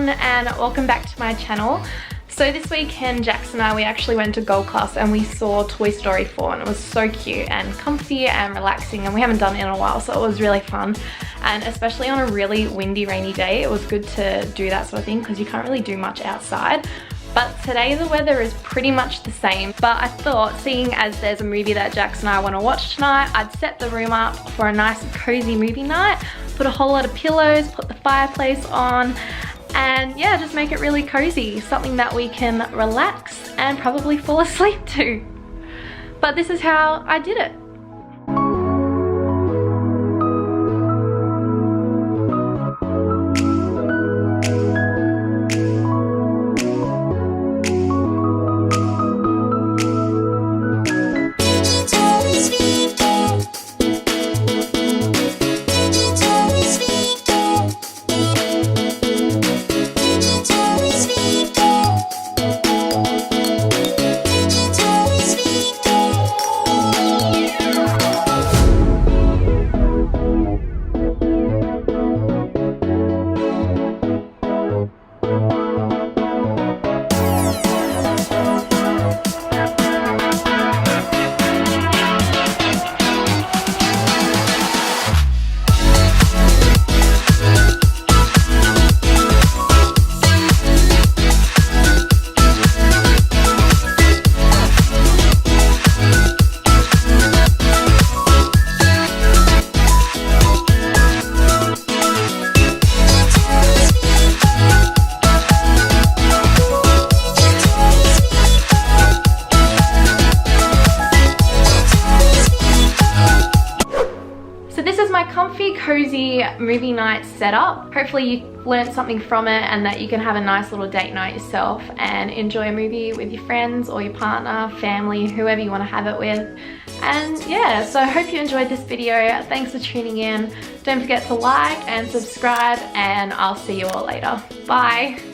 everyone and welcome back to my channel. So this weekend Jax and I, we actually went to Gold Class and we saw Toy Story 4 and it was so cute and comfy and relaxing, and we haven't done it in a while, so it was really fun. And especially on a really windy, rainy day, it was good to do that sort of thing because you can't really do much outside. But today the weather is pretty much the same. But I thought, seeing as there's a movie that Jax and I want to watch tonight, I'd set the room up for a nice cozy movie night, put a whole lot of pillows, put the fireplace on, and yeah, just make it really cozy, something that we can relax and probably fall asleep to. But this is how I did it. Comfy, cozy movie night setup. Hopefully you learned something from it and that you can have a nice little date night yourself and enjoy a movie with your friends or your partner, family, whoever you want to have it with. And yeah, so I hope you enjoyed this video. Thanks for tuning in. Don't forget to like and subscribe, and I'll see you all later. Bye.